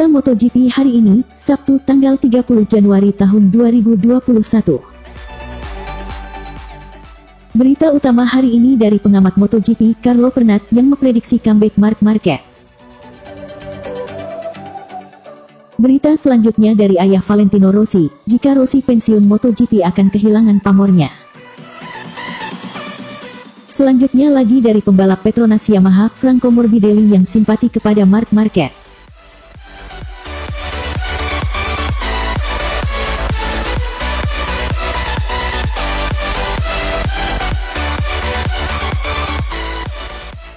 Berita MotoGP hari ini, Sabtu tanggal 30 Januari tahun 2021. Berita utama hari ini dari pengamat MotoGP Carlo Pernat yang memprediksi comeback Marc Marquez. Berita selanjutnya dari ayah Valentino Rossi, jika Rossi pensiun MotoGP akan kehilangan pamornya. Selanjutnya lagi dari pembalap Petronas Yamaha, Franco Morbidelli yang simpati kepada Marc Marquez.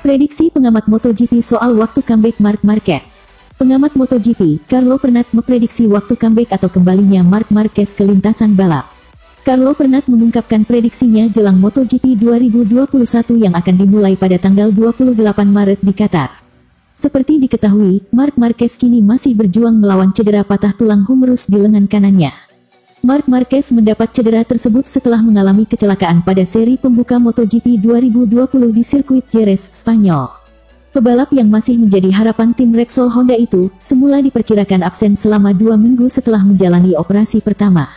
Prediksi pengamat MotoGP soal waktu comeback Marc Marquez. Pengamat MotoGP, Carlo Pernat memprediksi waktu comeback atau kembalinya Marc Marquez ke lintasan balap. Carlo Pernat mengungkapkan prediksinya jelang MotoGP 2021 yang akan dimulai pada tanggal 28 Maret di Qatar. Seperti diketahui, Marc Marquez kini masih berjuang melawan cedera patah tulang humerus di lengan kanannya. Marc Marquez mendapat cedera tersebut setelah mengalami kecelakaan pada seri pembuka MotoGP 2020 di sirkuit Jerez, Spanyol. Pebalap yang masih menjadi harapan tim Repsol Honda itu, semula diperkirakan absen selama 2 minggu setelah menjalani operasi pertama.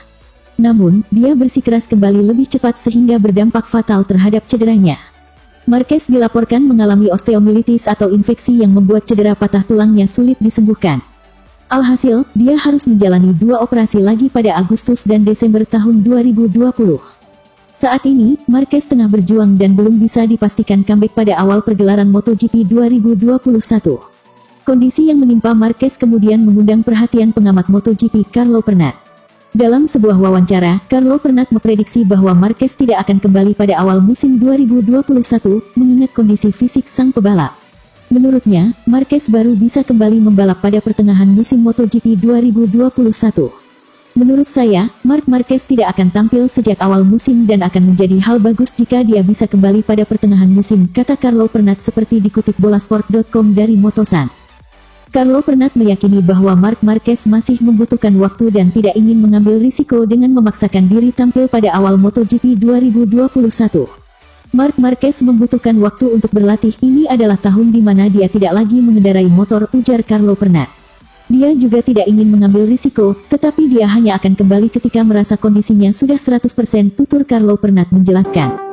Namun, dia bersikeras kembali lebih cepat sehingga berdampak fatal terhadap cederanya. Marquez dilaporkan mengalami osteomilitis atau infeksi yang membuat cedera patah tulangnya sulit disembuhkan. Alhasil, dia harus menjalani 2 operasi lagi pada Agustus dan Desember tahun 2020. Saat ini, Marquez tengah berjuang dan belum bisa dipastikan comeback pada awal pergelaran MotoGP 2021. Kondisi yang menimpa Marquez kemudian mengundang perhatian pengamat MotoGP Carlo Pernat. Dalam sebuah wawancara, Carlo Pernat memprediksi bahwa Marquez tidak akan kembali pada awal musim 2021, mengingat kondisi fisik sang pebalap. Menurutnya, Marquez baru bisa kembali membalap pada pertengahan musim MotoGP 2021. Menurut saya, Marc Marquez tidak akan tampil sejak awal musim dan akan menjadi hal bagus jika dia bisa kembali pada pertengahan musim, kata Carlo Pernat seperti dikutip bolasport.com dari Motosan. Carlo Pernat meyakini bahwa Marc Marquez masih membutuhkan waktu dan tidak ingin mengambil risiko dengan memaksakan diri tampil pada awal MotoGP 2021. Marc Marquez membutuhkan waktu untuk berlatih, ini adalah tahun di mana dia tidak lagi mengendarai motor, ujar Carlo Pernat. Dia juga tidak ingin mengambil risiko, tetapi dia hanya akan kembali ketika merasa kondisinya sudah 100%, tutur Carlo Pernat menjelaskan.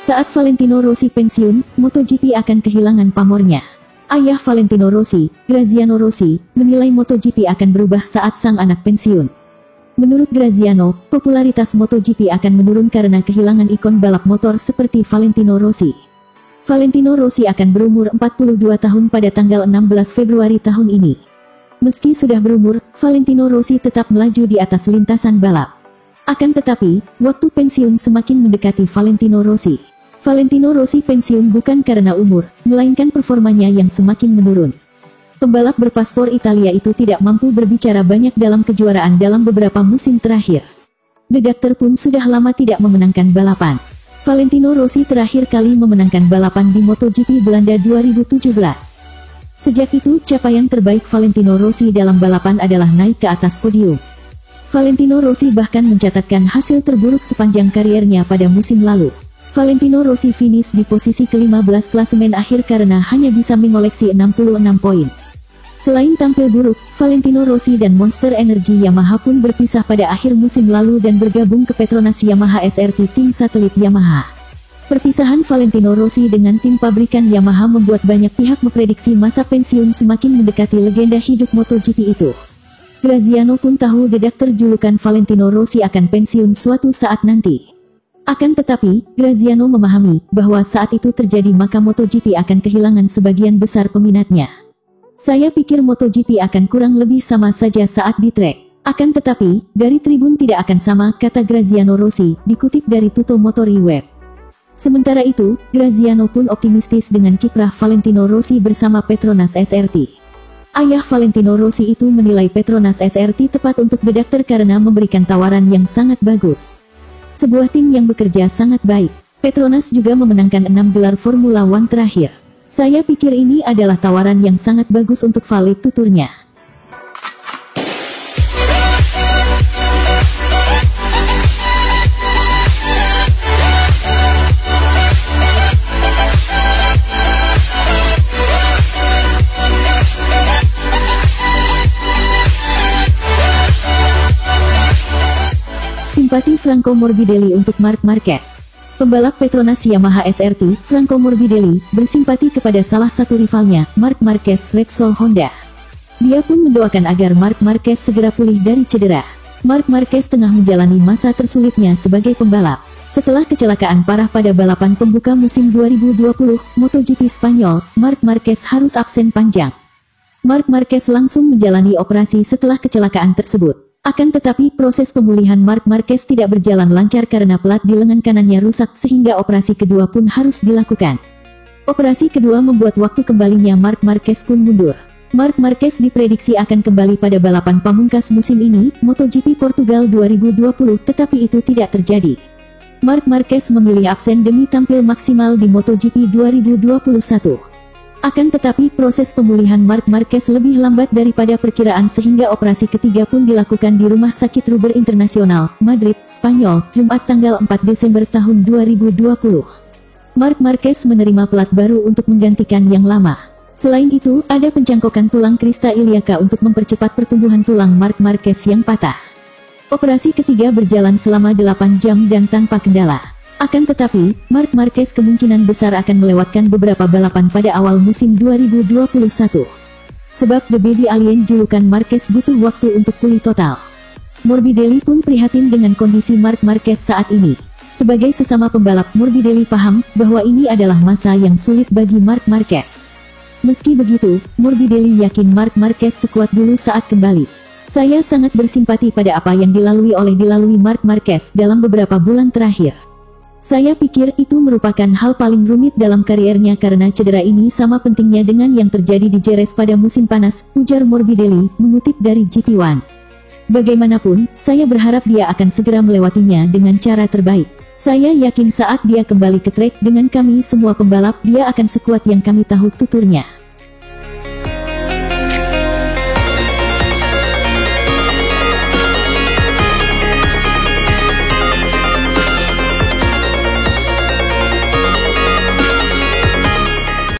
Saat Valentino Rossi pensiun, MotoGP akan kehilangan pamornya. Ayah Valentino Rossi, Graziano Rossi, menilai MotoGP akan berubah saat sang anak pensiun. Menurut Graziano, popularitas MotoGP akan menurun karena kehilangan ikon balap motor seperti Valentino Rossi. Valentino Rossi akan berumur 42 tahun pada tanggal 16 Februari tahun ini. Meski sudah berumur, Valentino Rossi tetap melaju di atas lintasan balap. Akan tetapi, waktu pensiun semakin mendekati Valentino Rossi. Valentino Rossi pensiun bukan karena umur, melainkan performanya yang semakin menurun. Pembalap berpaspor Italia itu tidak mampu berbicara banyak dalam kejuaraan dalam beberapa musim terakhir. The Doctor pun sudah lama tidak memenangkan balapan. Valentino Rossi terakhir kali memenangkan balapan di MotoGP Belanda 2017. Sejak itu, capaian terbaik Valentino Rossi dalam balapan adalah naik ke atas podium. Valentino Rossi bahkan mencatatkan hasil terburuk sepanjang kariernya pada musim lalu. Valentino Rossi finish di posisi ke-15 klasemen akhir karena hanya bisa mengoleksi 66 poin. Selain tampil buruk, Valentino Rossi dan Monster Energy Yamaha pun berpisah pada akhir musim lalu dan bergabung ke Petronas Yamaha SRT, tim satelit Yamaha. Perpisahan Valentino Rossi dengan tim pabrikan Yamaha membuat banyak pihak memprediksi masa pensiun semakin mendekati legenda hidup MotoGP itu. Graziano pun tahu dedak terjulukan Valentino Rossi akan pensiun suatu saat nanti. Akan tetapi, Graziano memahami bahwa saat itu terjadi maka MotoGP akan kehilangan sebagian besar peminatnya. Saya pikir MotoGP akan kurang lebih sama saja saat di trek. Akan tetapi, dari tribun tidak akan sama, kata Graziano Rossi, dikutip dari Tutto Motori Web. Sementara itu, Graziano pun optimistis dengan kiprah Valentino Rossi bersama Petronas SRT. Ayah Valentino Rossi itu menilai Petronas SRT tepat untuk The Doctor karena memberikan tawaran yang sangat bagus. Sebuah tim yang bekerja sangat baik. Petronas juga memenangkan 6 gelar Formula One terakhir. Saya pikir ini adalah tawaran yang sangat bagus untuk valid tuturnya. Simpati Franco Morbidelli untuk Marc Marquez. Pembalap Petronas Yamaha SRT, Franco Morbidelli, bersimpati kepada salah satu rivalnya, Marc Marquez Repsol Honda. Dia pun mendoakan agar Marc Marquez segera pulih dari cedera. Marc Marquez tengah menjalani masa tersulitnya sebagai pembalap. Setelah kecelakaan parah pada balapan pembuka musim 2020 MotoGP Spanyol, Marc Marquez harus absen panjang. Marc Marquez langsung menjalani operasi setelah kecelakaan tersebut. Akan tetapi proses pemulihan Marc Marquez tidak berjalan lancar karena pelat di lengan kanannya rusak sehingga operasi kedua pun harus dilakukan. Operasi kedua membuat waktu kembalinya Marc Marquez pun mundur. Marc Marquez diprediksi akan kembali pada balapan pamungkas musim ini, MotoGP Portugal 2020, tetapi itu tidak terjadi. Marc Marquez memilih absen demi tampil maksimal di MotoGP 2021. Akan tetapi proses pemulihan Marc Marquez lebih lambat daripada perkiraan sehingga operasi ketiga pun dilakukan di Rumah Sakit Ruber Internasional, Madrid, Spanyol, Jumat tanggal 4 Desember tahun 2020. Marc Marquez menerima pelat baru untuk menggantikan yang lama. Selain itu, ada pencangkokan tulang krista iliaka untuk mempercepat pertumbuhan tulang Marc Marquez yang patah. Operasi ketiga berjalan selama 8 jam dan tanpa kendala. Akan tetapi, Marc Marquez kemungkinan besar akan melewatkan beberapa balapan pada awal musim 2021. Sebab The Baby Alien julukan Marquez butuh waktu untuk pulih total. Morbidelli pun prihatin dengan kondisi Marc Marquez saat ini. Sebagai sesama pembalap, Morbidelli paham bahwa ini adalah masa yang sulit bagi Marc Marquez. Meski begitu, Morbidelli yakin Marc Marquez sekuat dulu saat kembali. Saya sangat bersimpati pada apa yang dilalui Marc Marquez dalam beberapa bulan terakhir. Saya pikir itu merupakan hal paling rumit dalam kariernya karena cedera ini sama pentingnya dengan yang terjadi di Jerez pada musim panas, ujar Morbidelli, mengutip dari GP1. Bagaimanapun, saya berharap dia akan segera melewatinya dengan cara terbaik. Saya yakin saat dia kembali ke trek dengan kami semua pembalap dia akan sekuat yang kami tahu, tuturnya.